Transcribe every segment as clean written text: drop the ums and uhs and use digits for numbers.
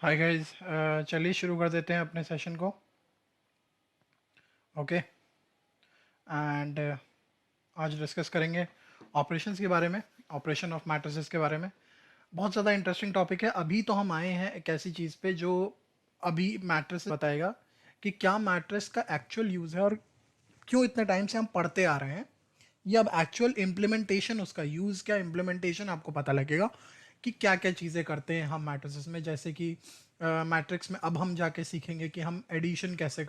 Hi guys, चलिए शुरू कर देते हैं अपने सेशन को। ओके। एंड आज डिस्कस करेंगे ऑपरेशंस के बारे में, ऑपरेशन ऑफ मैट्रिसेस के बारे में। बहुत ज़्यादा इंटरेस्टिंग टॉपिक है। अभी तो हम आए हैं एक ऐसी चीज़ पे जो अभी मैट्रिस बताएगा कि क्या मैट्रिस का एक्चुअल यूज़ है और क्यों इतने टाइम से हम पढ़ते आ रहे हैं। ये अब एक्चुअल इम्प्लीमेंटेशन, उसका यूज़ क्या, इम्प्लीमेंटेशन आपको पता लगेगा कि क्या क्या चीज़ें करते हैं हम मैट्रिसेस में। जैसे कि मैट्रिक्स में अब हम जाके सीखेंगे कि हम एडिशन कैसे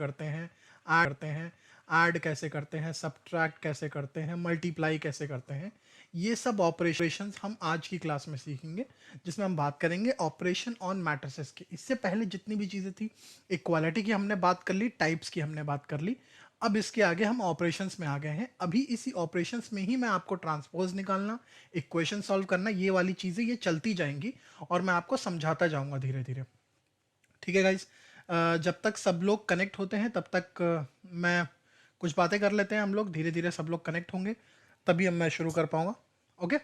ऐड कैसे करते हैं, सब्ट्रैक्ट कैसे करते हैं, मल्टीप्लाई कैसे करते हैं। ये सब ऑपरेशंस हम आज की क्लास में सीखेंगे, जिसमें हम बात करेंगे ऑपरेशन ऑन मैट्रिसेस की। इससे पहले जितनी भी चीज़ें थी, इक्वालिटी की हमने बात कर ली, टाइप्स की हमने बात कर ली। अब इसके आगे हम ऑपरेशंस में आ गए हैं। अभी इसी ऑपरेशंस में ही मैं आपको ट्रांसपोज निकालना, इक्वेशन सॉल्व करना, ये वाली चीज़ें ये चलती जाएंगी और मैं आपको समझाता जाऊंगा धीरे धीरे। ठीक है गाइज। जब तक सब लोग कनेक्ट होते हैं तब तक मैं कुछ बातें कर लेते हैं। हम लोग धीरे धीरे सब लोग कनेक्ट होंगे तभी हम मैं शुरू कर पाऊंगा। ओके।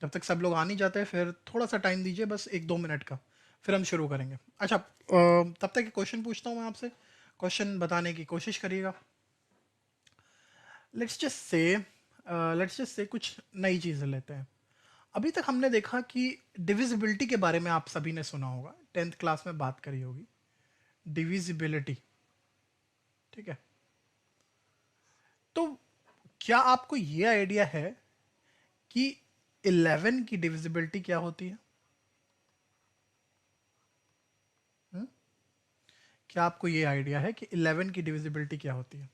जब तक सब लोग आ नहीं जाते फिर थोड़ा सा टाइम दीजिए, बस 1-2 मिनट का, फिर हम शुरू करेंगे। अच्छा, तब तक एक क्वेश्चन पूछता हूँ मैं आपसे, क्वेश्चन बताने की कोशिश करिएगा। लेट्स जस्ट से कुछ नई चीज़ें लेते हैं। अभी तक हमने देखा कि डिविजिबिलिटी के बारे में आप सभी ने सुना होगा, 10th क्लास में बात करी होगी, डिविजिबिलिटी। ठीक है। तो क्या आपको ये आइडिया है कि 11 की डिविजिबिलिटी क्या होती है? हुँ? क्या आपको ये आइडिया है कि 11 की डिविजिबिलिटी क्या होती है?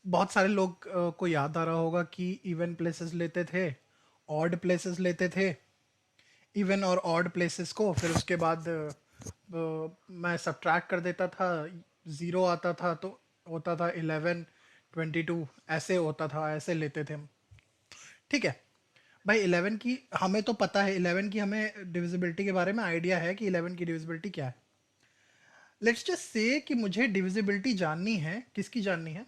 बहुत सारे लोग को याद आ रहा होगा कि इवन प्लेसेस लेते थे, ऑड प्लेसेस लेते थे, इवन और ऑड प्लेसेस को, फिर उसके बाद मैं सब्ट्रैक्ट कर देता था, ज़ीरो आता था तो होता था 11, 22, ऐसे होता था, ऐसे लेते थे हम। ठीक है भाई, 11 की हमें तो पता है, 11 की हमें डिविजिबिलिटी के बारे में आइडिया है कि 11 की डिविजिबिलिटी क्या है। लेट्स जस्ट से कि मुझे डिविजिबिलिटी जाननी है, किसकी जाननी है?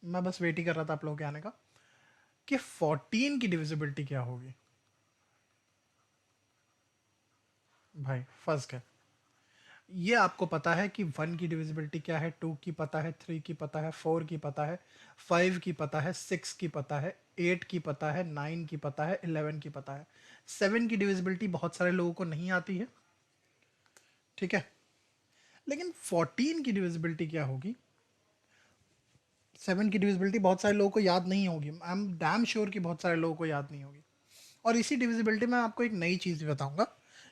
मैं बस वेट ही कर रहा था आप लोगों के आने का, कि 14 की डिविजिबिलिटी क्या होगी। भाई फंस गए। ये आपको पता है कि 1 की डिविजिबिलिटी क्या है, 2 की पता है, 3 की पता है, 4 की पता है, 5 की पता है, 6 की पता है, 8 की पता है, 9 की पता है, 11 की पता है। 7 की डिविजिबिलिटी बहुत सारे लोगों को नहीं आती है। ठीक है। लेकिन 14 की डिविजिबिलिटी क्या होगी? 7 की डिविजिबिलिटी बहुत सारे लोगों को याद नहीं होगी। आई एम डैम श्योर कि बहुत सारे लोगों को याद नहीं होगी। और इसी डिविजिबिलिटी में आपको एक नई चीज़ भी बताऊंगा।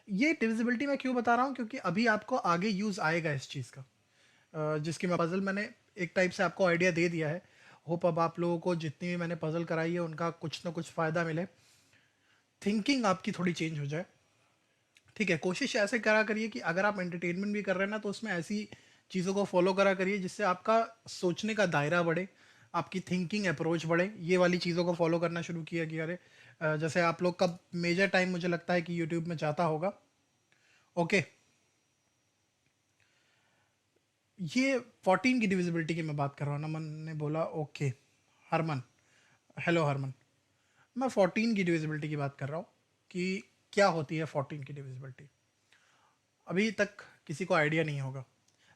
ये डिविजिबिलिटी मैं क्यों बता रहा हूँ, क्योंकि अभी आपको आगे यूज़ आएगा इस चीज़ का। जिसकी मैं पज़ल मैंने एक टाइप से आपको आइडिया दे दिया है। होप अब आप लोगों को जितनी भी मैंने पज़ल कराई है उनका कुछ ना कुछ फ़ायदा मिले, थिंकिंग आपकी थोड़ी चेंज हो जाए। ठीक है। कोशिश ऐसे करा करिए कि अगर आप एंटरटेनमेंट भी कर रहे हैं ना, तो उसमें ऐसी चीज़ों को फॉलो करा करिए जिससे आपका सोचने का दायरा बढ़े, आपकी थिंकिंग अप्रोच बढ़े। ये वाली चीज़ों को फॉलो करना शुरू किया कि अरे, जैसे आप लोग का मेजर टाइम मुझे लगता है कि यूट्यूब में जाता होगा। ओके। ये 14 की डिविजिबिलिटी की मैं बात कर रहा हूँ। नमन ने बोला ओके। हरमन, हेलो हरमन। मैं 14 की डिविजिबिलिटी की बात कर रहा हूँ कि क्या होती है 14 की डिविजिबिलिटी। अभी तक किसी को आइडिया नहीं होगा।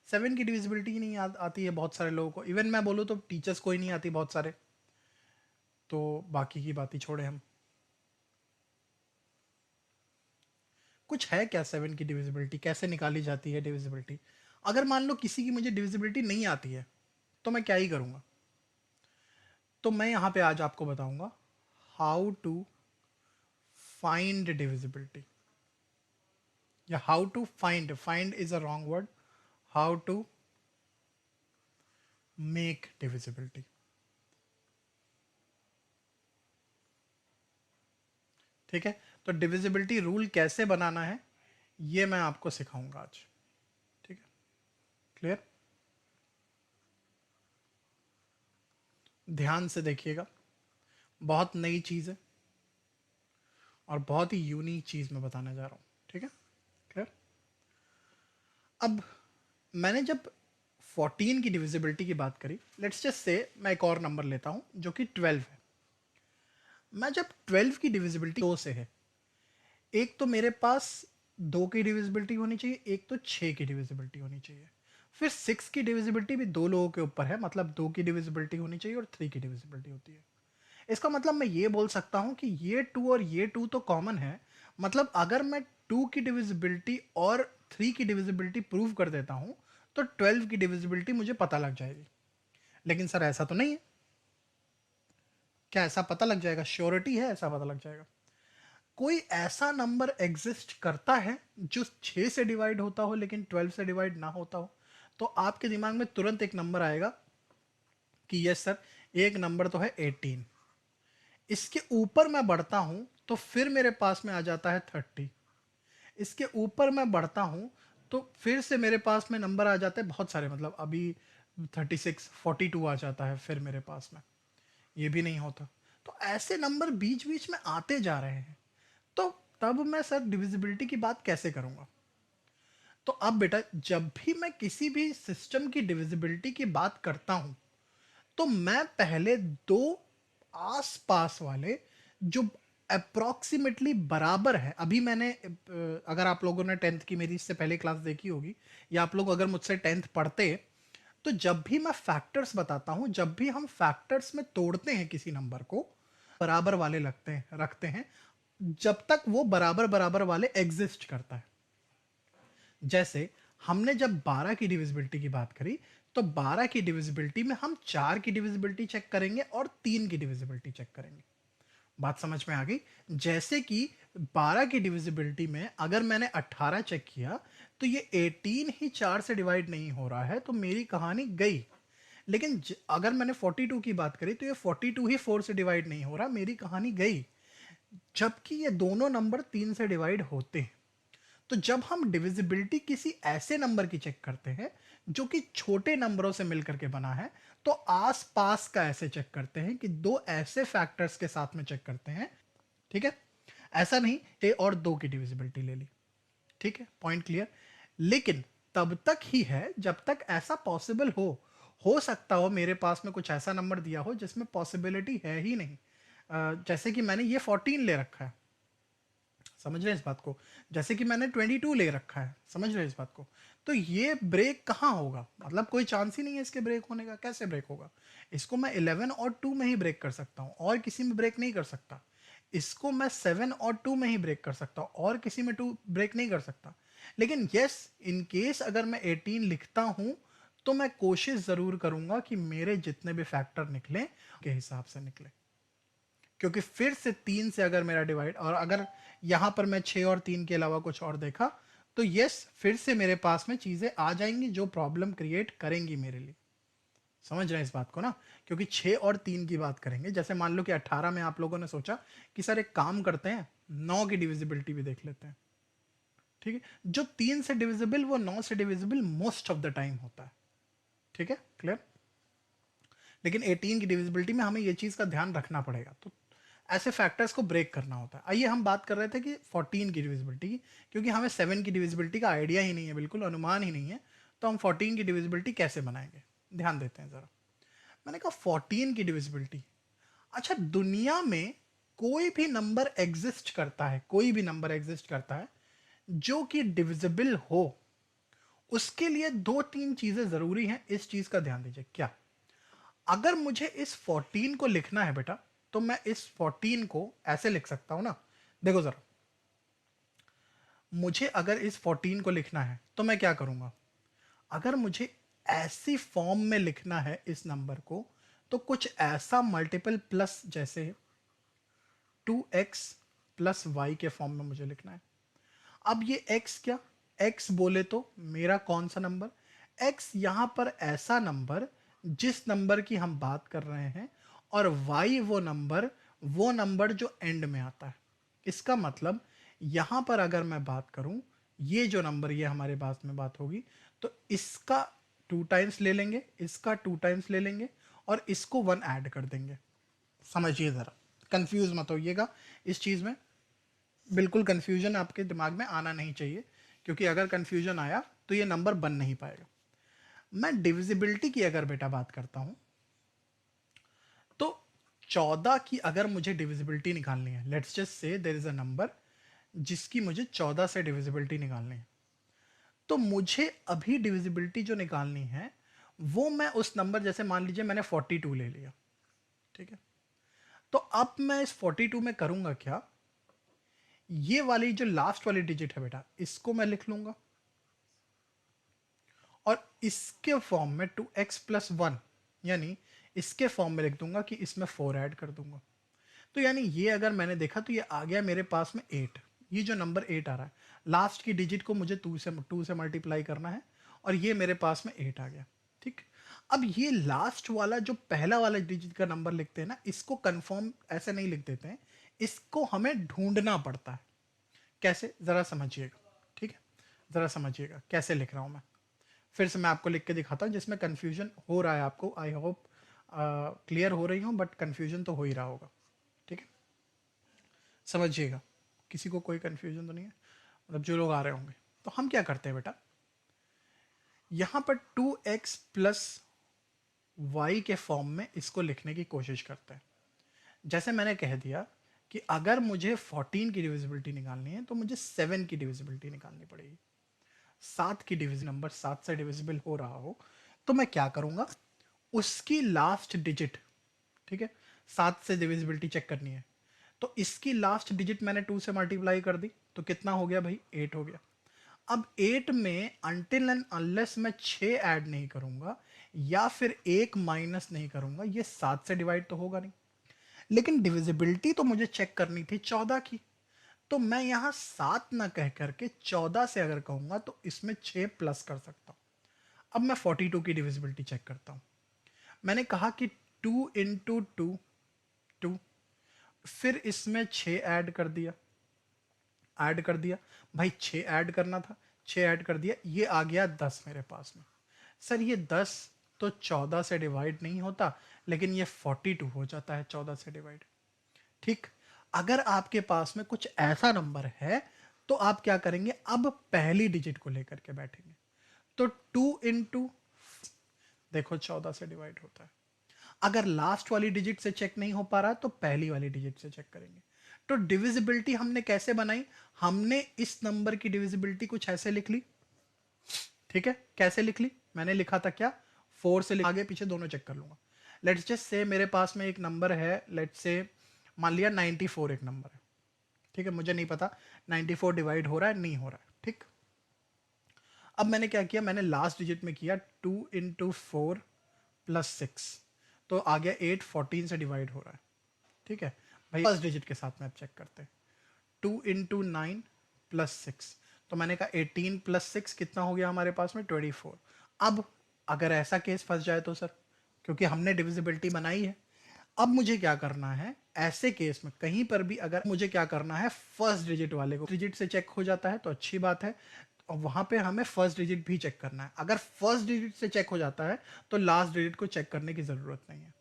7 की डिविजिबिलिटी ही नहीं आती है बहुत सारे लोगों को। इवन मैं बोलूँ तो टीचर्स को ही नहीं आती बहुत सारे। तो बाकी की बात ही छोड़े हम। कुछ है क्या 7 की डिविजिबिलिटी, कैसे निकाली जाती है डिविजिबिलिटी? अगर मान लो किसी की मुझे डिविजिबिलिटी नहीं आती है तो मैं क्या ही करूँगा? तो मैं यहाँ पे आज आपको बताऊँगा हाउ टू फाइंड डिविजिबिलिटी, या how to find is a wrong word, how to make divisibility. ठीक है। तो डिविजिबिलिटी रूल कैसे बनाना है ये मैं आपको सिखाऊंगा आज। ठीक है। क्लियर? ध्यान से देखिएगा। बहुत नई चीज़ है और बहुत ही यूनिक चीज़ मैं बताने जा रहा हूँ। ठीक है। क्लियर? अब मैंने जब 14 की डिविजिबिलिटी की बात करी, लेट्स जस्ट से मैं एक और नंबर लेता हूँ जो कि 12 है। मैं जब 12 की डिविजिबिलिटी 2 से है, एक तो मेरे पास 2 की डिविजिबिलिटी होनी चाहिए, एक तो 6 की डिविजिबिलिटी होनी चाहिए। फिर 6 की डिविजिबिलिटी भी दो लोगों के ऊपर है, मतलब 2 की डिविजिबिलिटी होनी चाहिए और 3 की डिविजिबिलिटी होती है। इसका मतलब मैं ये बोल सकता हूं कि ये 2 और ये 2 तो कॉमन है, मतलब अगर मैं 2 की डिविजिबिलिटी और 3 की डिविजिबिलिटी प्रूव कर देता हूं तो 12 की डिविजिबिलिटी मुझे पता लग जाएगी। लेकिन सर ऐसा तो नहीं है। क्या ऐसा पता लग जाएगा? श्योरिटी है ऐसा पता लग जाएगा? कोई ऐसा नंबर एग्जिस्ट करता है जो 6 से डिवाइड होता हो लेकिन 12 से डिवाइड ना होता हो? तो आपके दिमाग में तुरंत एक नंबर आएगा कि यस सर, एक नंबर तो है 18। इसके ऊपर मैं बढ़ता हूं तो फिर मेरे पास में आ जाता है 30। इसके ऊपर मैं बढ़ता हूं तो फिर से मेरे पास में नंबर आ जाते हैं बहुत सारे, मतलब अभी 36 42 आ जाता है फिर मेरे पास में। ये भी नहीं होता। तो ऐसे नंबर बीच बीच में आते जा रहे हैं, तो तब मैं सर डिविजिबिलिटी की बात कैसे करूंगा? तो अब बेटा, जब भी मैं किसी भी सिस्टम की डिविजिबिलिटी की बात करता हूं तो मैं पहले दो आस-पास वाले जो अप्रॉक्सीमेटली बराबर है, अभी मैंने अगर आप लोगों ने 10th की मेरी इससे पहले क्लास देखी होगी या आप लोग अगर मुझसे 10th पढ़ते, तो जब भी मैं फैक्टर्स बताता हूं, जब भी हम फैक्टर्स में तोड़ते हैं किसी नंबर को, बराबर वाले लगते हैं रखते हैं जब तक वो बराबर बराबर वाले एग्जिस्ट करता है। जैसे हमने जब 12 की डिविजिबिलिटी की बात करी तो 12 की डिविजिबिलिटी में हम 4 की डिविजिबिलिटी चेक करेंगे और 3 की डिविजिबिलिटी चेक करेंगे। बात समझ में आ गई? जैसे कि 12 की डिविजिबिलिटी में अगर मैंने 18 चेक किया तो ये 18 ही 4 से डिवाइड नहीं हो रहा है, तो मेरी कहानी गई। लेकिन अगर मैंने 42 की बात करी तो ये 42 ही 4 से डिवाइड नहीं हो रहा, मेरी कहानी गई। जबकि ये दोनों नंबर 3 से डिवाइड होते हैं। तो जब हम डिविजिबिलिटी किसी ऐसे नंबर की चेक करते हैं जो कि छोटे नंबरों से मिलकर के बना है, तो आस-पास का ऐसे चेक करते हैं कि दो ऐसे फैक्टर्स के साथ में चेक करते हैं। ठीक है? ऐसा नहीं ए और 2 की डिविजिबिलिटी ले ली। ठीक है? Point clear? लेकिन तब तक ही है जब तक ऐसा पॉसिबल हो सकता हो मेरे पास में कुछ ऐसा नंबर दिया हो जिसमें पॉसिबिलिटी है ही नहीं। जैसे कि मैंने ये 14 ले रखा है, समझ रहे हैं इस बात को? जैसे कि मैंने 22 ले रखा है, समझ रहे हैं इस बात को? तो ये ब्रेक कहाँ होगा? मतलब कोई चांस ही नहीं है इसके ब्रेक होने का। कैसे ब्रेक होगा? इसको मैं 11 और 2 में ही ब्रेक कर सकता हूँ, और किसी में ब्रेक नहीं कर सकता। इसको मैं 7 और 2 में ही ब्रेक कर सकता हूँ, और किसी में 2 ब्रेक नहीं कर सकता। लेकिन यस, इन केस अगर मैं 18 लिखता हूँ तो मैं कोशिश ज़रूर करूँगा कि मेरे जितने भी फैक्टर निकलें के हिसाब से निकले, क्योंकि फिर से 3 से अगर मेरा डिवाइड, और अगर यहाँ पर मैं 6 और 3 के अलावा कुछ और देखा तो यस, फिर से मेरे पास में चीज़ें आ जाएंगी जो प्रॉब्लम क्रिएट करेंगी मेरे लिए। समझ रहे हैं इस बात को ना? क्योंकि 6 और 3 की बात करेंगे। जैसे मान लो कि 18 में आप लोगों ने सोचा कि सर एक काम करते हैं, 9 की डिविजिबिलिटी भी देख लेते हैं। ठीक है? जो 3 से डिविजिबल वो 9 से divisible most of the time होता है। ठीक है? क्लियर? लेकिन 18 की डिविजिबिलिटी में हमें ये चीज़ का ध्यान रखना पड़ेगा। तो ऐसे फैक्टर्स को ब्रेक करना होता है। आइए हम बात कर रहे थे कि 14 की डिविजिबिलिटी की, क्योंकि हमें 7 की डिविजिबिलिटी का आइडिया ही नहीं है, बिल्कुल अनुमान ही नहीं है। तो हम 14 की डिविजिबिलिटी कैसे बनाएंगे? ध्यान देते हैं ज़रा। मैंने कहा 14 की डिविजिबिलिटी। अच्छा, दुनिया में कोई भी नंबर एग्जिस्ट करता है, कोई भी नंबर एग्जिस्ट करता है जो कि डिविजिबल हो, उसके लिए दो तीन चीज़ें ज़रूरी हैं। इस चीज़ का ध्यान दीजिए। क्या? अगर मुझे इस 14 को लिखना है बेटा, तो मैं इस 14 को ऐसे लिख सकता हूं ना। देखो जरा, मुझे अगर इस 14 को लिखना है तो मैं क्या करूंगा? अगर मुझे ऐसी फॉर्म में लिखना है इस नंबर को, तो कुछ ऐसा मल्टीपल प्लस, जैसे 2x प्लस वाई के फॉर्म में मुझे लिखना है। अब ये x क्या? x बोले तो मेरा कौन सा नंबर? x यहां पर ऐसा नंबर जिस नंबर की हम बात कर रहे हैं, और y वो नंबर जो एंड में आता है। इसका मतलब यहां पर अगर मैं बात करूं, ये जो नंबर, ये हमारे पास में बात होगी, तो इसका 2 टाइम्स ले लेंगे, इसका 2 टाइम्स ले लेंगे, और इसको 1 ऐड कर देंगे। समझिए ज़रा, कंफ्यूज मत होइएगा इस चीज़ में। बिल्कुल कंफ्यूजन आपके दिमाग में आना नहीं चाहिए, क्योंकि अगर कंफ्यूजन आया तो ये नंबर बन नहीं पाएगा। मैं डिविजिबिलिटी की अगर बेटा बात करता हूं, तो 14 की अगर मुझे डिविजिबिलिटी निकालनी है, let's just say there is a number जिसकी मुझे 14 से डिविजिबिलिटी निकालनी है, तो मुझे अभी डिविजिबिलिटी जो निकालनी है वो मैं उस नंबर, जैसे मान लीजिए मैंने 42 ले लिया, ठीक है, तो अब मैं इस 42 में करूंगा क्या, ये वाली जो लास्ट वाली डिजिट है बेटा, इसको मैं लिख लूंगा और इसके फॉर्म में 2x+1, यानी इसके फॉर्म में लिख दूंगा कि इसमें 4 ऐड कर दूंगा। तो यानी ये अगर मैंने देखा तो ये आ गया मेरे पास में 8, ये जो नंबर 8 आ रहा है, लास्ट की डिजिट को मुझे 2 से मल्टीप्लाई करना है और ये मेरे पास में 8 आ गया, ठीक। अब ये लास्ट वाला जो पहला वाला डिजिट का नंबर लिखते हैं ना, इसको कंफर्म ऐसे नहीं लिख देते हैं, इसको हमें ढूंढना पड़ता है। कैसे, जरा समझिएगा, ठीक है, जरा समझिएगा कैसे लिख रहा हूं मैं। फिर से मैं आपको लिख के दिखाता हूँ, जिसमें कंफ्यूजन हो रहा है आपको, आई होप क्लियर हो रही हूँ, बट कंफ्यूजन तो हो ही रहा होगा, ठीक है, समझिएगा, किसी को कोई कंफ्यूजन तो नहीं है, मतलब जो लोग आ रहे होंगे। तो हम क्या करते हैं बेटा, यहाँ पर 2x+y के फॉर्म में इसको लिखने की कोशिश करते हैं। जैसे मैंने कह दिया कि अगर मुझे 14 की डिविजिबिलिटी निकालनी है तो मुझे 7 की डिविजिबिलिटी निकालनी पड़ेगी। 7 की डिविजन, नंबर 7 से डिविजिबल हो रहा हो तो मैं क्या करूंगा, उसकी लास्ट डिजिट, ठीक है, 7 से डिविजिबिलिटी चेक करनी है, तो इसकी लास्ट डिजिट मैंने 2 से मल्टीप्लाई कर दी, तो कितना हो गया भाई, 8 हो गया। अब 8 में अनटिल एंड अनलेस मैं 6 ऐड नहीं करूंगा या फिर 1 माइनस नहीं करूंगा, ये 7 से डिवाइड तो होगा नहीं। लेकिन डिविजिबिलिटी तो मुझे चेक करनी थी 14 की, तो मैं यहां 7 ना कह करके 14 से अगर कहूंगा तो इसमें 6 प्लस कर सकता हूं। अब मैं 42 की डिविजिबिलिटी चेक करता हूं। मैंने कहा कि 2 इंटू 2, 2, फिर इसमें 6 ऐड कर दिया, ऐड कर दिया भाई, 6 ऐड करना था, 6 ऐड कर दिया, ये आ गया 10 मेरे पास में। सर ये 10 तो 14 से डिवाइड नहीं होता, लेकिन ये 42 हो जाता है 14 से डिवाइड, ठीक। अगर आपके पास में कुछ ऐसा नंबर है तो आप क्या करेंगे, अब पहली डिजिट को लेकर के बैठेंगे, तो 2 इंटू, देखो 14 से डिवाइड होता है। अगर लास्ट वाली डिजिट से चेक नहीं हो पा रहा तो पहली वाली डिजिट से चेक करेंगे। तो डिविजिबिलिटी हमने कैसे बनाई, हमने इस नंबर की डिविजिबिलिटी कुछ ऐसे लिख ली, ठीक है, कैसे लिख ली, मैंने लिखा था क्या, 4 से आगे पीछे दोनों चेक कर लूंगा। लेट्स जस्ट से मेरे पास में एक नंबर है, लेट्स से मान लिया 94 एक नंबर है, ठीक है, मुझे नहीं पता 94 डिवाइड हो रहा है नहीं हो रहा है, ठीक। अब मैंने क्या किया, मैंने लास्ट डिजिट में किया 2 इंटू 4 प्लस 6, तो आ गया 8, 14 से डिवाइड हो रहा है, ठीक है भाई। फर्स्ट डिजिट के साथ में अब चेक करते हैं, 2 इंटू 9 प्लस 6, तो मैंने कहा 18 प्लस 6 कितना हो गया हमारे पास में, 24। अब अगर ऐसा केस फंस जाए तो सर, क्योंकि हमने डिविजिबिलिटी बनाई है, अब मुझे क्या करना है, ऐसे केस में कहीं पर भी अगर मुझे क्या करना है, फर्स्ट डिजिट वाले को डिजिट से चेक हो जाता है तो अच्छी बात है, और वहां पे हमें फर्स्ट डिजिट भी चेक करना है। अगर फर्स्ट डिजिट से चेक हो जाता है तो लास्ट डिजिट को चेक करने की जरूरत नहीं है।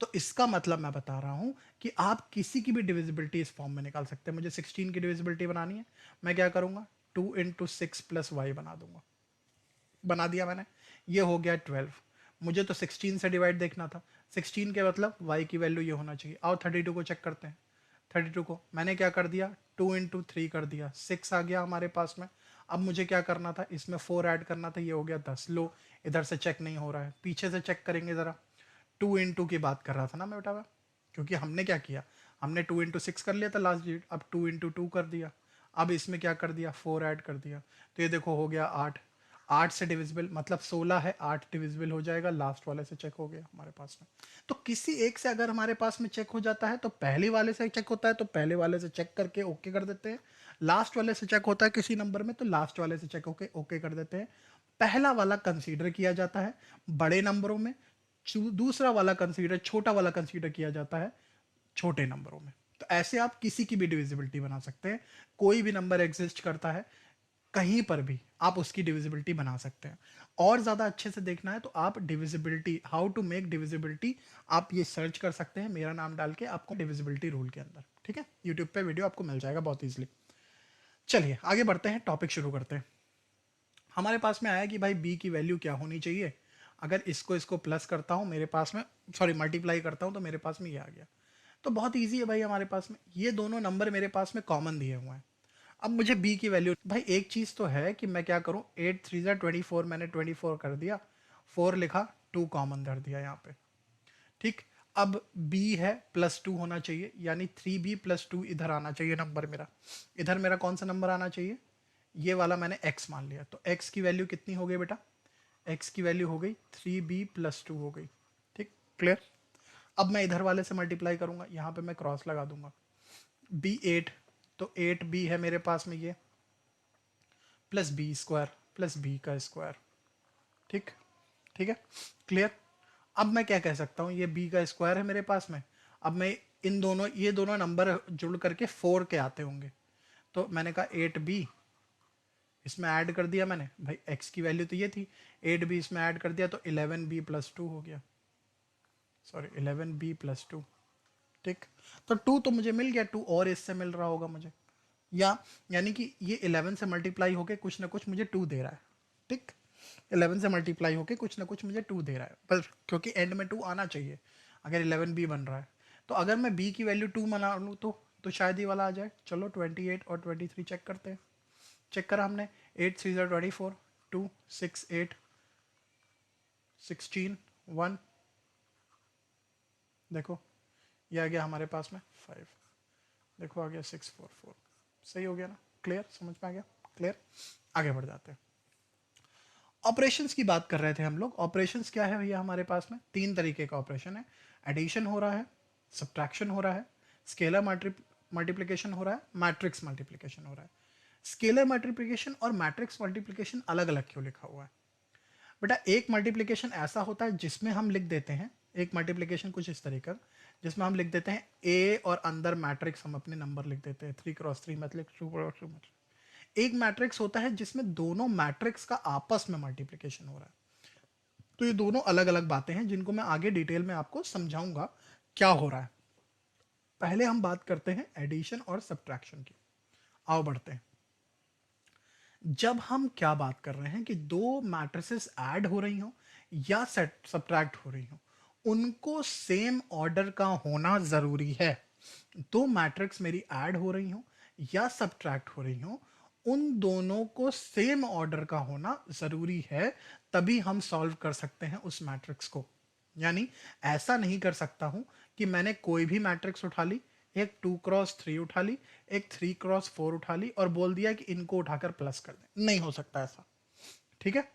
तो इसका मतलब मैं बता रहा हूं कि आप किसी की भी डिविजिबिलिटी इस फॉर्म में निकाल सकते हैं। मुझे 16 की डिविजिबिलिटी बनानी है, मैं क्या करूंगा, 2 इंटू 6 प्लस वाई बना दूंगा, बना दिया मैंने, ये हो गया 12। मुझे तो 16 से डिवाइड देखना था, 16 के मतलब y की वैल्यू ये होना चाहिए। आओ 32 को चेक करते हैं, 32 को मैंने क्या कर दिया, 2 इंटू 3 कर दिया, 6 आ गया हमारे पास में। अब मुझे क्या करना था, इसमें 4 ऐड करना था, ये हो गया 10। लो इधर से चेक नहीं हो रहा है, पीछे से चेक करेंगे ज़रा। 2 इंटू की बात कर रहा था ना मैं बेटा, क्योंकि हमने क्या किया, हमने 2 इंटू 6 कर लिया था लास्ट डिजिट, अब 2 इंटू 2 कर दिया, अब इसमें क्या कर दिया, 4 ऐड कर दिया, तो ये देखो हो गया 8। 8 से डिविजिबल मतलब 16 है, 8 डिविजिबल हो जाएगा, लास्ट वाले से चेक हो गया हमारे पास में। तो किसी एक से अगर हमारे पास में चेक हो जाता है तो पहले वाले से चेक होता है तो पहले वाले से चेक करके ओके कर देते हैं, लास्ट वाले से चेक होता है किसी नंबर में तो लास्ट वाले से चेक होके ओके कर देते हैं। पहला वाला कंसीडर किया जाता है बड़े नंबरों में, दूसरा वाला कंसीडर, छोटा वाला कंसीडर किया जाता है छोटे नंबरों में। तो ऐसे आप किसी की भी डिविजिबिलिटी बना सकते हैं, कोई भी नंबर एग्जिस्ट करता है कहीं पर भी आप उसकी डिविजिबिलिटी बना सकते हैं। और ज़्यादा अच्छे से देखना है तो आप divisibility, how to make divisibility, आप ये सर्च कर सकते हैं मेरा नाम डाल के, आपको डिविजिबिलिटी रूल के अंदर, ठीक है, यूट्यूब पे वीडियो आपको मिल जाएगा बहुत ईजिली। चलिए आगे बढ़ते हैं, टॉपिक शुरू करते हैं। हमारे पास में आया कि भाई बी की वैल्यू क्या होनी चाहिए, अगर इसको इसको प्लस करता हूँ मेरे पास में, सॉरी मल्टीप्लाई करता हूँ तो मेरे पास में ये आ गया। तो बहुत ईजी है भाई, हमारे पास में ये दोनों नंबर मेरे पास में कॉमन दिए हुए हैं। अब मुझे b की वैल्यू, भाई एक चीज़ तो है कि मैं क्या करूँ, 8 3 24, मैंने 24 कर दिया, 4 लिखा, 2 कॉमन कर दिया यहाँ पे। ठीक, अब b है +2 होना चाहिए, यानी 3b + 2 इधर आना चाहिए नंबर मेरा। इधर मेरा कौन सा नंबर आना चाहिए, ये वाला मैंने x मान लिया। तो x की वैल्यू कितनी हो गई बेटा, x की वैल्यू हो गई 3b + 2 हो गई। ठीक, क्लियर। अब मैं इधर वाले से मल्टीप्लाई करूंगा, यहाँ पे मैं क्रॉस लगा दूंगा, b 8, तो 8b है मेरे पास में ये, +b² +b²। ठीक, ठीक है, क्लियर। अब मैं क्या कह सकता हूँ, ये b² है मेरे पास में। अब मैं इन दोनों, ये दोनों नंबर जुड़ करके 4 के आते होंगे, तो मैंने कहा 8b इसमें ऐड कर दिया मैंने, भाई x की वैल्यू तो ये थी, 8b इसमें ऐड कर दिया तो 11b + 2 हो गया, सॉरी 11b + 2। ठीक, तो 2 तो मुझे मिल गया, 2 और इससे मिल रहा होगा मुझे, या यानी कि ये 11 से मल्टीप्लाई होके कुछ ना कुछ मुझे 2 दे रहा है। ठीक, 11 से मल्टीप्लाई होके कुछ ना कुछ मुझे 2 दे रहा है, पर क्योंकि एंड में 2 आना चाहिए अगर 11b बन रहा है। तो अगर मैं b की वैल्यू 2 बना लूँ तो शायद ये वाला आ जाए। चलो 28 और 23 चेक करते हैं। चेक करा हमने, 8 3 24, 2 6 8 16 1, देखो ये आ गया हमारे पास में 5, देखो आ गया 6 4 4, सही हो गया ना, क्लियर, समझ में आ गया, क्लियर। आगे बढ़ जाते हैं। ऑपरेशंस की बात कर रहे थे हम लोग। ऑपरेशंस क्या है भैया, हमारे पास में 3 तरीके का ऑपरेशन है। एडिशन हो रहा है, सब्ट्रैक्शन हो रहा है, स्केलर मल्टीप्लिकेशन हो रहा है, मैट्रिक्स मल्टीप्लिकेशन हो रहा है। स्केलर मल्टीप्लिकेशन और मैट्रिक्स मल्टीप्लिकेशन अलग अलग क्यों लिखा हुआ है बेटा? एक मल्टीप्लिकेशन ऐसा होता है जिसमें हम लिख देते हैं, एक मल्टीप्लिकेशन कुछ इस तरीके जिसमें हम लिख देते हैं ए और अंदर मैट्रिक्स हम अपने नंबर लिख देते हैं, 3×3 मतलब 2×2 मतलब। एक मैट्रिक्स होता है जिसमें दोनों मैट्रिक्स का आपस में मल्टीप्लिकेशन हो रहा है। तो ये दोनों अलग अलग बातें हैं जिनको मैं आगे डिटेल में आपको समझाऊंगा क्या हो रहा है। पहले हम बात करते हैं एडिशन और सब्ट्रैक्शन की। आओ बढ़ते हैं। जब हम क्या बात कर रहे हैं कि दो मैट्रिसेस ऐड हो रही हो या सब्ट्रैक्ट हो रही हो, उनको सेम ऑर्डर का होना जरूरी है। दो मैट्रिक्स मेरी ऐड हो रही हो या सब्ट्रैक्ट हो रही हो, उन दोनों को सेम ऑर्डर का होना जरूरी है, तभी हम सॉल्व कर सकते हैं उस मैट्रिक्स को। यानी ऐसा नहीं कर सकता हूं कि मैंने कोई भी मैट्रिक्स उठा ली, एक 2×3 उठा ली, एक 3×4 उठा ली और बोल दिया कि इनको उठाकर प्लस कर दें। नहीं हो सकता ऐसा, ठीक है।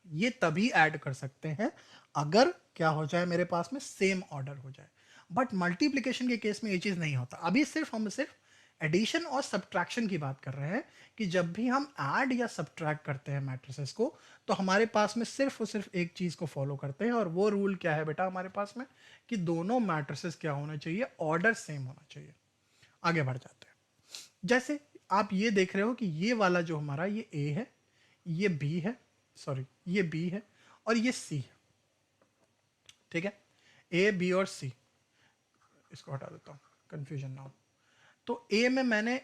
ये तभी ऐड कर सकते हैं अगर क्या हो जाए, मेरे पास में सेम ऑर्डर हो जाए। बट मल्टीप्लिकेशन के केस में ये चीज नहीं होता। अभी हम सिर्फ एडिशन और सब्ट्रैक्शन की बात कर रहे हैं कि जब भी हम ऐड या सब्ट्रैक्ट करते हैं मैट्रिसेस को, तो हमारे पास में सिर्फ और सिर्फ एक चीज को फॉलो करते हैं, और वो रूल क्या है बेटा हमारे पास में, कि दोनों मैट्रिसेस क्या होना चाहिए, ऑर्डर सेम होना चाहिए। आगे बढ़ जाते हैं। जैसे आप ये देख रहे हो कि ये वाला जो हमारा ये ए है, ये बी है, सॉरी ये बी है और ये सी है, ठीक है। ए बी और सी, इसको हटा देता हूं कंफ्यूजन ना हो। तो ए में मैंने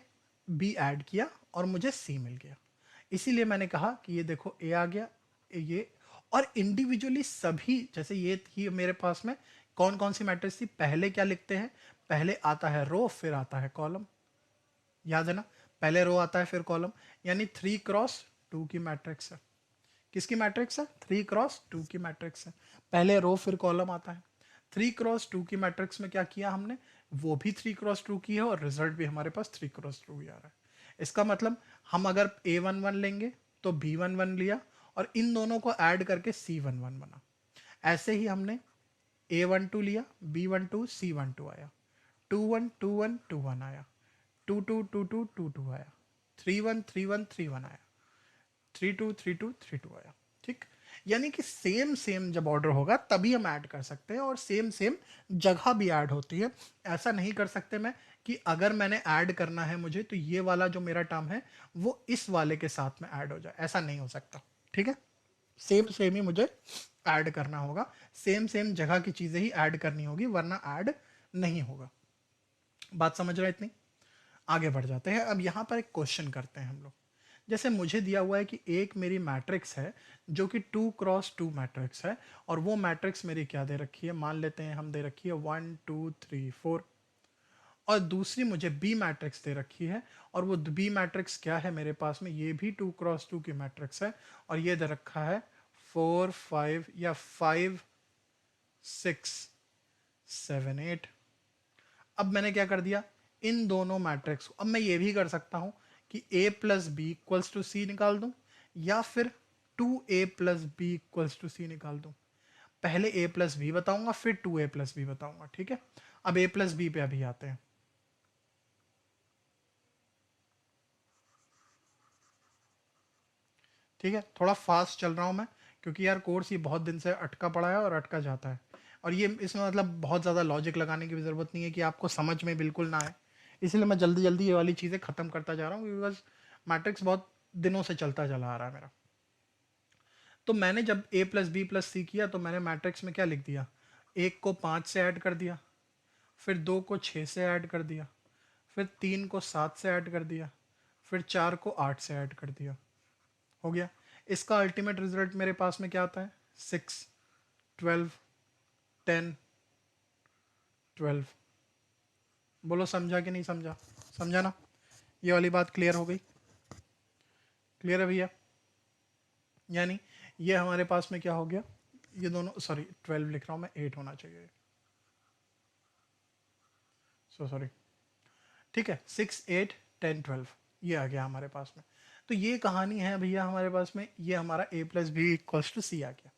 बी ऐड किया और मुझे सी मिल गया, इसीलिए मैंने कहा कि ये देखो ए आ गया, ये। और इंडिविजुअली सभी, जैसे ये थी मेरे पास में कौन कौन सी मैट्रिक्स थी, पहले क्या लिखते हैं, पहले आता है रो फिर आता है कॉलम, याद है ना, पहले रो आता है फिर कॉलम। यानी 3×2 की मैट्रिक्स है। किसकी मैट्रिक्स है? 3×2 की मैट्रिक्स है। पहले रो फिर कॉलम आता है। 3×2 की मैट्रिक्स में क्या किया हमने, वो भी 3×2 की है और रिजल्ट भी हमारे पास 3×2 ही आ रहा है। इसका मतलब हम अगर A11 लेंगे तो B11 लिया और इन दोनों को ऐड करके C11 बना। ऐसे ही हमने A12 लिया, B12 C12 आया, 21 21 21 आया, 22 22 22 आया, 31 31 31 आया, 32 32 32 आया। ठीक, यानी कि सेम सेम जब ऑर्डर होगा तभी हम ऐड कर सकते हैं, और सेम सेम जगह भी ऐड होती है। ऐसा नहीं कर सकते मैं कि अगर मैंने ऐड करना है मुझे, तो ये वाला जो मेरा टर्म है वो इस वाले के साथ में ऐड हो जाए, ऐसा नहीं हो सकता। ठीक है, सेम सेम ही मुझे ऐड करना होगा, सेम सेम जगह की चीजें ही ऐड करनी होगी, वरना ऐड नहीं होगा। बात समझ रहे हैं इतनी? आगे बढ़ जाते हैं। अब यहां पर एक क्वेश्चन करते हैं हम लोग। जैसे मुझे दिया हुआ है कि एक मेरी मैट्रिक्स है जो कि 2x2 मैट्रिक्स है, और वो मैट्रिक्स मेरी क्या दे रखी है, मान लेते हैं हम दे रखी है 1 2 3 4, और दूसरी मुझे बी मैट्रिक्स दे रखी है, और वो बी मैट्रिक्स क्या है मेरे पास में, ये भी 2x2 की मैट्रिक्स है, और ये दे रखा है 4 5 या 5 6 7 8। अब मैंने क्या कर दिया, इन दोनों मैट्रिक्स को, अब मैं ये भी कर सकता हूं कि a plus B equals to C निकाल दूं, या फिर 2a plus B equals to C निकाल दूं। पहले a प्लस बी बताऊंगा, फिर 2a प्लस बी बताऊंगा, ठीक है। अब a प्लस बी पे अभी आते हैं। ठीक है, थोड़ा फास्ट चल रहा हूं मैं, क्योंकि यार कोर्स ये बहुत दिन से अटका पड़ा है और अटका जाता है, और ये इसमें मतलब बहुत ज़्यादा लॉजिक लगाने की भी ज़रूरत नहीं है कि आपको समझ में बिल्कुल ना आए, इसलिए मैं जल्दी जल्दी ये वाली चीज़ें ख़त्म करता जा रहा हूँ, बिकॉज मैट्रिक्स बहुत दिनों से चलता चला आ रहा है मेरा। तो मैंने जब a प्लस बी प्लस सी किया, तो मैंने मैट्रिक्स में क्या लिख दिया, एक को 5 से ऐड कर दिया, फिर 2 को 6 से ऐड कर दिया, फिर 3 को 7 से ऐड कर दिया, फिर 4 को 8 से ऐड कर दिया। हो गया। इसका अल्टीमेट रिजल्ट मेरे पास में क्या आता है, 6 12 10 12। बोलो समझा कि नहीं समझा, समझा ना, ये वाली बात क्लियर हो गई, क्लियर है भैया। यानी ये हमारे पास में क्या हो गया, ये दोनों, सॉरी 12 लिख रहा हूँ मैं, 8 होना चाहिए, सो सॉरी। ठीक है, 6 8 10 12 ये आ गया हमारे पास में। तो ये कहानी है भैया हमारे पास में, ये हमारा a plus B equals to C आ गया।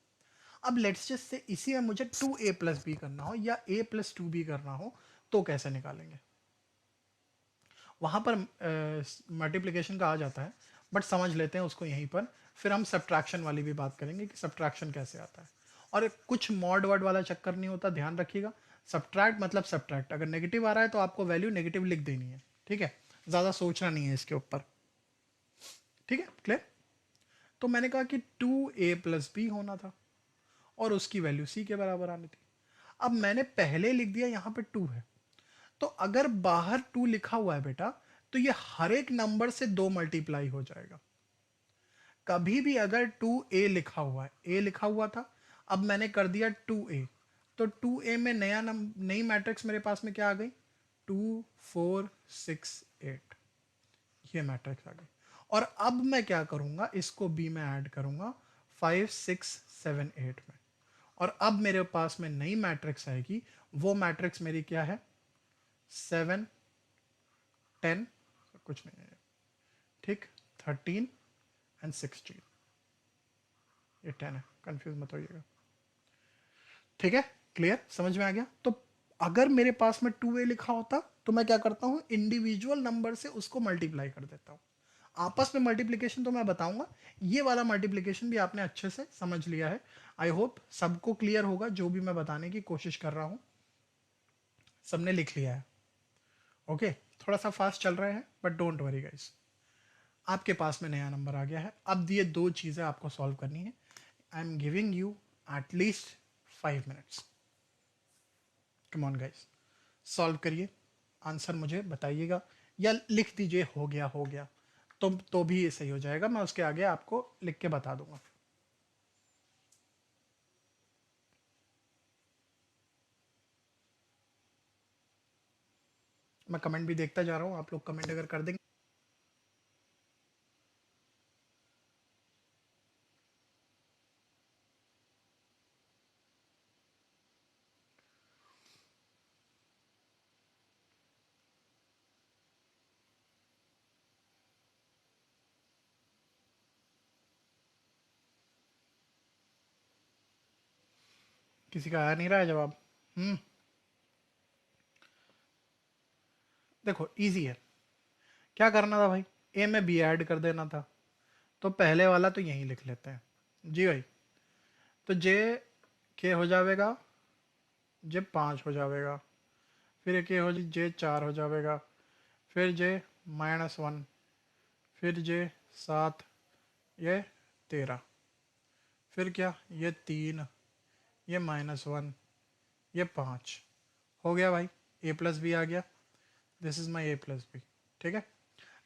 अब लेट्स जस्ट से इसी में मुझे 2a प्लस बी करना हो या a प्लस 2b करना हो, तो कैसे निकालेंगे। वहाँ पर मल्टीप्लिकेशन का आ जाता है, बट समझ लेते हैं उसको यहीं पर, फिर हम सब्ट्रैक्शन वाली भी बात करेंगे कि सब्ट्रैक्शन कैसे आता है। और कुछ मॉड वर्ड वाला चक्कर नहीं होता, ध्यान रखिएगा। सब्ट्रैक्ट मतलब सब्ट्रैक्ट, अगर नेगेटिव आ रहा है तो आपको वैल्यू नेगेटिव लिख देनी है, ठीक है, ज़्यादा सोचना नहीं है इसके ऊपर, ठीक है, क्लियर। तो मैंने कहा कि 2a प्लस बी होना था, और उसकी वैल्यू c के बराबर आनी थी। अब मैंने पहले लिख दिया यहाँ पे 2 है, तो अगर बाहर 2 लिखा हुआ है बेटा, तो ये हर एक नंबर से 2 मल्टीप्लाई हो जाएगा। कभी भी अगर 2a लिखा हुआ है, a लिखा हुआ था, अब मैंने कर दिया 2a, तो 2a में नई मैट्रिक्स मेरे पास में क्या आ गई, 2 4 6 8, ये मैट्रिक्स आ गई। और अब मैं क्या करूंगा, इसको b में ऐड करूंगा 5 6 7 8 में, और अब मेरे पास में नई मैट्रिक्स आएगी, वो मैट्रिक्स मेरी क्या है, 7 10, कुछ नहीं है, ठीक, 13 एंड 16, ये 10 है, कंफ्यूज मत होइएगा, ठीक है, क्लियर, समझ में आ गया। तो अगर मेरे पास में 2a लिखा होता, तो मैं क्या करता हूँ, इंडिविजुअल नंबर से उसको मल्टीप्लाई कर देता हूँ। आपस में मल्टीप्लिकेशन तो मैं बताऊंगा, ये वाला मल्टीप्लिकेशन भी आपने अच्छे से समझ लिया है। आई होप सबको क्लियर होगा, जो भी मैं बताने की कोशिश कर रहा हूँ सबने लिख लिया है। ओके, थोड़ा सा फास्ट चल रहे हैं, बट डोंट वरी गाइस, आपके पास में नया नंबर आ गया है। अब ये दो चीज़ें आपको सॉल्व करनी है। I am giving you at least 5 minutes, come on guys, solve करिए, आंसर मुझे बताइएगा, या लिख दीजिए हो गया, तो भी ये सही हो जाएगा, मैं उसके आगे आपको लिख के बता दूंगा। मैं कमेंट भी देखता जा रहा हूँ, आप लोग कमेंट अगर कर देंगे। किसी का आ नहीं रहा है जवाब। देखो इजी है, क्या करना था भाई, ए में बी ऐड कर देना था, तो पहले वाला तो यहीं लिख लेते हैं जी भाई। तो जे के हो जाएगा, जे 5 हो जाएगा, फिर के हो जे 4 हो जाएगा, फिर जे -1, फिर जे 7, ये 13, फिर क्या, ये 3, ये -1, ये 5, हो गया भाई, ए प्लस बी आ गया, this is my A plus B, ठीक है।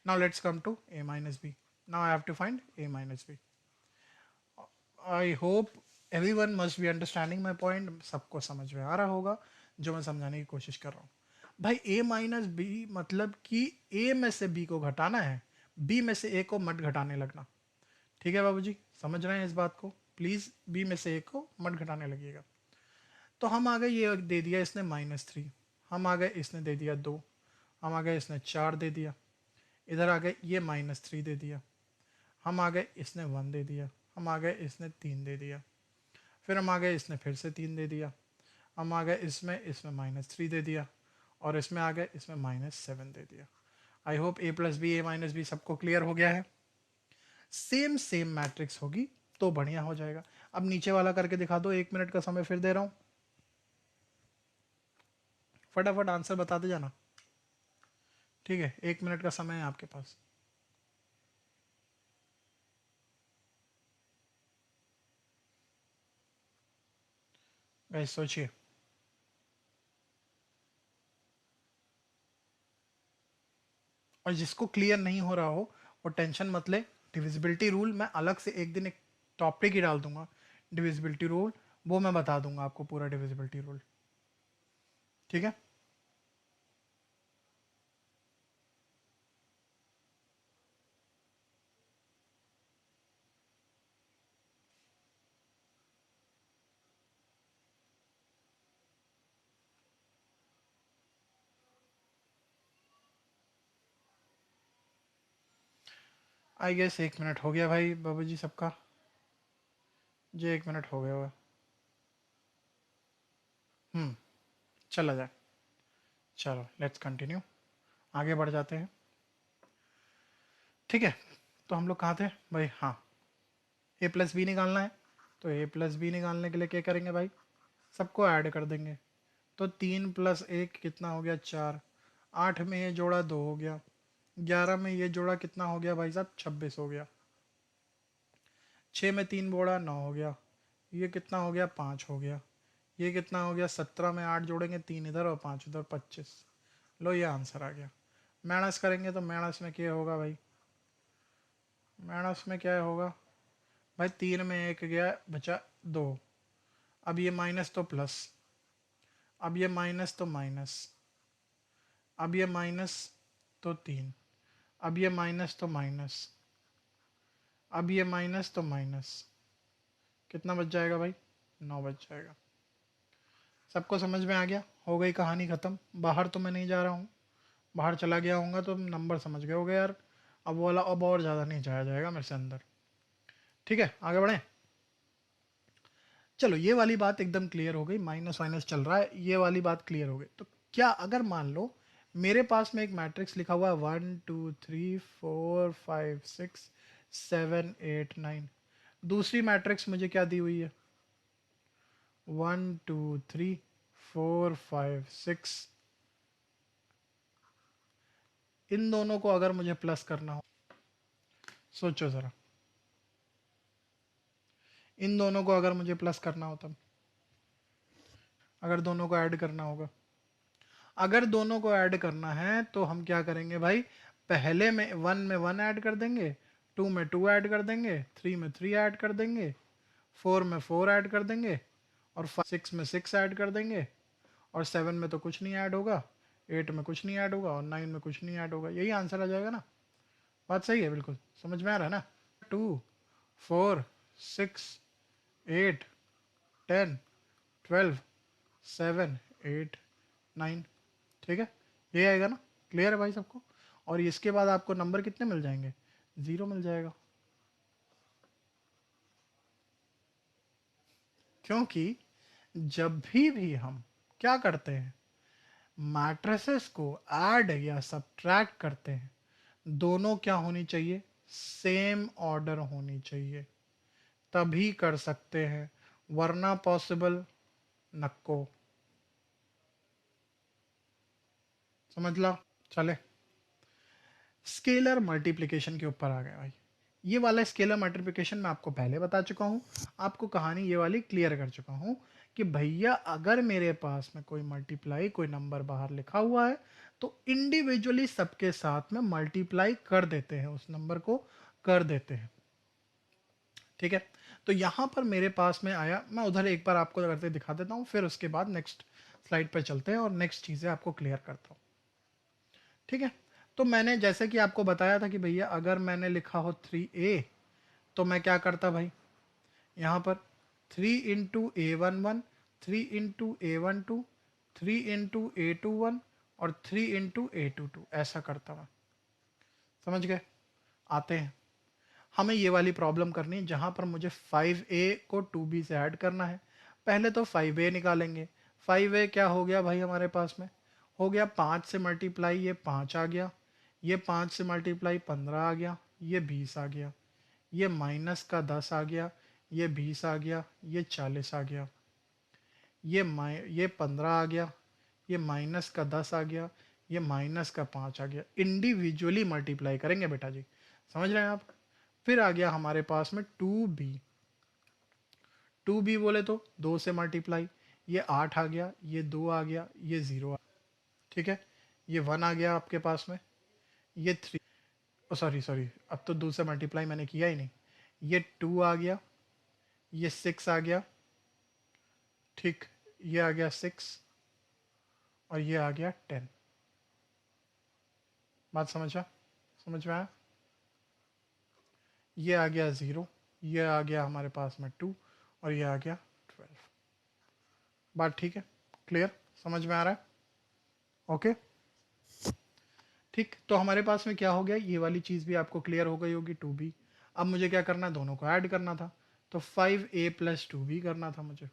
Now let's come to A minus B. Now I have to find a minus B. I hope everyone must be understanding my point. सबको समझ में आ रहा होगा जो मैं समझाने की कोशिश कर रहा हूँ. भाई a माइनस बी मतलब कि a में से b को घटाना है, b में से a को मत घटाने लगना. ठीक है बाबूजी, समझ रहे हैं इस बात को? प्लीज़ b में से a को मत घटाने लगिएगा. तो हम आ गए, ये दे दिया इसने -3, हम आ गए इसने दे दिया 2, हम आ गए इसने 4 दे दिया, इधर आ गए ये -3 दे दिया, हम आ गए इसने 1 दे दिया, हम आ गए इसने 3 दे दिया, फिर हम आ गए इसने फिर से 3 दे दिया, हम आ गए इसमें -3 दे दिया, और इसमें आ गए इसमें -7 दे दिया. I hope a plus B, a minus B सबको क्लियर हो गया है. सेम सेम मैट्रिक्स होगी तो बढ़िया हो जाएगा. अब नीचे वाला करके दिखा दो. 1 मिनट का समय फिर दे रहा हूँ, फटाफट आंसर बताते जाना. ठीक है, 1 मिनट का समय है आपके पास. गाइस सोचिए. और जिसको क्लियर नहीं हो रहा हो वो टेंशन मत ले. डिविजिबिलिटी रूल मैं अलग से एक दिन एक टॉपिक ही डाल दूंगा. डिविजिबिलिटी रूल वो मैं बता दूंगा आपको, पूरा डिविजिबिलिटी रूल. ठीक है. आई गेस 1 मिनट हो गया भाई बाबू जी सबका. जी 1 मिनट हो गया होगा. हम्म. चला जाए. चलो लेट्स कंटिन्यू, आगे बढ़ जाते हैं. ठीक है. तो हम लोग कहाँ थे भाई? हाँ, ए प्लस बी निकालना है. तो ए प्लस बी निकालने के लिए क्या करेंगे भाई? सबको ऐड कर देंगे. तो 3 + 1 कितना हो गया? 4. 8 में ये जोड़ा 2 हो गया. 11 में ये जोड़ा कितना हो गया भाई साहब? 26 हो गया. 6 में 3 जोड़ा 9 हो गया. ये कितना हो गया? 5 हो गया. ये कितना हो गया? 17 में 8 जोड़ेंगे, 3 इधर और 5 उधर, 25. लो ये आंसर आ गया. माइनस करेंगे तो माइनस में क्या होगा भाई? माइनस में क्या होगा भाई? 3 में 1 गया, बचा 2. अब ये माइनस तो प्लस, अब ये माइनस तो माइनस, अब ये माइनस तो 3, अब ये माइनस तो माइनस, अब ये माइनस तो माइनस. कितना बच जाएगा भाई? 9 बच जाएगा. सबको समझ में आ गया? हो गई कहानी ख़त्म. बाहर तो मैं नहीं जा रहा हूँ, बाहर चला गया हूँगा तो नंबर समझ गए होगे यार. अब वो वाला अब और ज़्यादा नहीं जाया जाएगा मेरे से अंदर. ठीक है, आगे बढ़ें. चलो ये वाली बात एकदम क्लियर हो गई. माइनस माइनस चल रहा है, ये वाली बात क्लियर हो गई. तो क्या अगर मान लो मेरे पास में एक मैट्रिक्स लिखा हुआ है 1 2 3 4 5 6 7 8 9. दूसरी मैट्रिक्स मुझे क्या दी हुई है? 1 2 3 4 5 6. इन दोनों को अगर मुझे प्लस करना हो, सोचो ज़रा, इन दोनों को अगर मुझे प्लस करना हो तब, अगर दोनों को ऐड करना होगा, अगर दोनों को ऐड करना है तो हम क्या करेंगे भाई? पहले में 1 ऐड कर देंगे, 2 में 2 ऐड कर देंगे, 3 में 3 ऐड कर देंगे, 4 में 4 ऐड कर देंगे, और 6 में 6 ऐड कर देंगे, और 7 में तो कुछ नहीं ऐड होगा, 8 में कुछ नहीं ऐड होगा, और 9 में कुछ नहीं ऐड होगा. यही आंसर आ जाएगा ना? बात सही है? बिल्कुल समझ में आ रहा है ना? 2 4 6 8 10 12 7 8 9. ठीक है, ये आएगा ना? क्लियर है भाई सबको? और इसके बाद आपको नंबर कितने मिल जाएंगे? 0 मिल जाएगा. क्योंकि जब भी हम क्या करते हैं, मैट्रिसेस को ऐड या सब्ट्रैक्ट करते हैं, दोनों क्या होनी चाहिए? सेम ऑर्डर होनी चाहिए, तभी कर सकते हैं, वरना पॉसिबल नक्को. समझ लो. चले, स्केलर मल्टीप्लिकेशन के ऊपर आ गया भाई. ये वाला स्केलर मल्टीप्लिकेशन मैं आपको पहले बता चुका हूँ, आपको कहानी ये वाली क्लियर कर चुका हूँ कि भैया अगर मेरे पास में कोई मल्टीप्लाई, कोई नंबर बाहर लिखा हुआ है, तो इंडिविजुअली सबके साथ में मल्टीप्लाई कर देते हैं उस नंबर को. कर देते हैं। ठीक है, तो यहाँ पर मेरे पास में आया, मैं उधर एक बार आपको करके दिखा देता हूँ, फिर उसके बाद नेक्स्ट स्लाइड पर चलते हैं और नेक्स्ट चीज़ें आपको क्लियर करता हूँ। ठीक है, तो मैंने जैसे कि आपको बताया था कि भैया अगर मैंने लिखा हो 3a, तो मैं क्या करता भाई, यहाँ पर 3 × A11, 3 × A12, 3 × A21 और 3 × A22, ऐसा करता मैं। समझ गए? आते हैं, हमें ये वाली प्रॉब्लम करनी है जहाँ पर मुझे 5a को 2b से ऐड करना है। पहले तो 5a निकालेंगे। 5a क्या हो गया भाई हमारे पास में, हो गया 5 से मल्टीप्लाई, ये 5 आ गया, ये 5 से मल्टीप्लाई 15 आ गया, ये 20 आ गया, ये माइनस का 10 आ गया, ये 20 आ गया, ये 40 आ गया, ये 15 आ गया, ये माइनस का 10 आ गया, ये माइनस का 5 आ गया। इंडिविजुअली मल्टीप्लाई करेंगे बेटा जी, समझ रहे हैं आप? फिर आ गया हमारे पास में 2b। 2b बोले तो 2 से मल्टीप्लाई, ये 8 आ गया, ये 2 आ गया, ये 0 आ गया। ठीक है, ये 1 आ गया आपके पास में, ये 3, सॉरी सॉरी, अब तो 2 से मल्टीप्लाई मैंने किया ही नहीं, ये 2 आ गया, ये 6 आ गया, ठीक, ये आ गया 6 और ये आ गया 10। बात समझा, समझ में आया? ये आ गया 0, ये आ गया हमारे पास में 2 और ये आ गया 12। बात ठीक है, क्लियर, समझ में आ रहा है? ओके, ठीक, तो हमारे पास में क्या हो गया, ये वाली चीज़ भी आपको क्लियर हो गई होगी 2b। अब मुझे क्या करना है, दोनों को ऐड करना था, तो 5a + 2b करना था मुझे।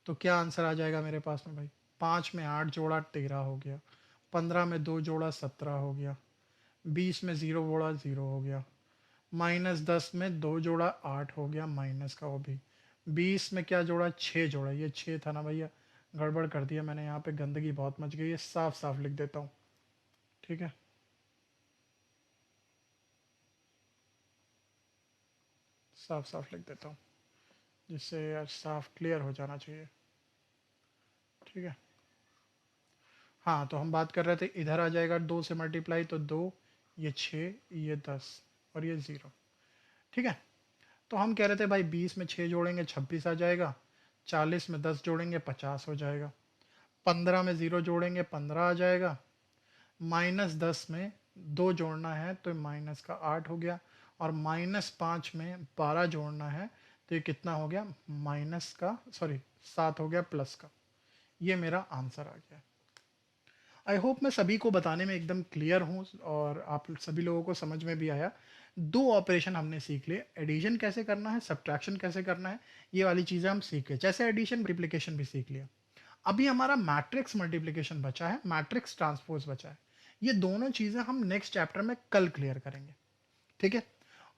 तो क्या आंसर आ जाएगा मेरे पास में भाई, 5 में 8 जोड़ा 13 हो गया, 15 में 2 जोड़ा 17 हो गया, 20 में 0 जोड़ा 0 हो गया, -10 में 2 जोड़ा 8 हो गया, माइनस का वो भी, 20 में क्या जोड़ा 6 जोड़ा, ये 6 था ना भैया, गड़बड़ कर दिया मैंने, यहाँ पे गंदगी बहुत मच गई है, साफ साफ लिख देता हूँ। ठीक है, साफ साफ लिख देता हूँ, जिससे यार साफ क्लियर हो जाना चाहिए। ठीक है, हाँ, तो हम बात कर रहे थे, इधर आ जाएगा 2 से मल्टीप्लाई, तो 2, ये 6, ये 10 और ये 0। ठीक है, तो हम कह रहे थे भाई 20 में 6 जोड़ेंगे 26 आ जाएगा, 40 में 10 जोड़ेंगे 50 हो जाएगा, 15 में 0 जोड़ेंगे 15 आ जाएगा, -10 में 2 जोड़ना है तो माइनस का 8 हो गया, और -5 में 12 जोड़ना है तो ये कितना हो गया, माइनस का सॉरी 7 हो गया प्लस का। ये मेरा आंसर आ गया। आई होप मैं सभी को बताने में एकदम क्लियर हूँ और आप सभी लोगों को समझ में भी आया। दो ऑपरेशन हमने सीख लिए, एडिशन कैसे करना है, सब्ट्रैक्शन कैसे करना है, ये वाली चीज़ें हम सीख गए, जैसे एडिशन मल्टीप्लिकेशन भी सीख लिया। अभी हमारा मैट्रिक्स मल्टीप्लिकेशन बचा है, मैट्रिक्स ट्रांसपोज बचा है। ये दोनों चीज़ें हम नेक्स्ट चैप्टर में कल क्लियर करेंगे। ठीक है,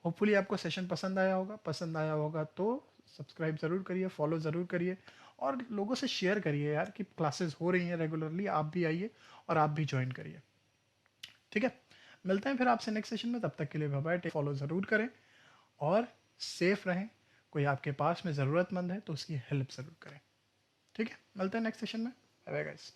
होपफुली आपको सेशन पसंद आया होगा, पसंद आया होगा तो सब्सक्राइब ज़रूर करिए, फॉलो ज़रूर करिए और लोगों से शेयर करिए यार कि क्लासेस हो रही हैं रेगुलरली, आप भी आइए और आप भी ज्वाइन करिए। ठीक है, मिलते हैं फिर आपसे नेक्स्ट सेशन में, तब तक के लिए बाय बाय, फॉलो ज़रूर करें और सेफ रहें। कोई आपके पास में ज़रूरतमंद है तो उसकी हेल्प ज़रूर करें। ठीक है, मिलते हैं नेक्स्ट सेशन में, बाय बाय गाइस।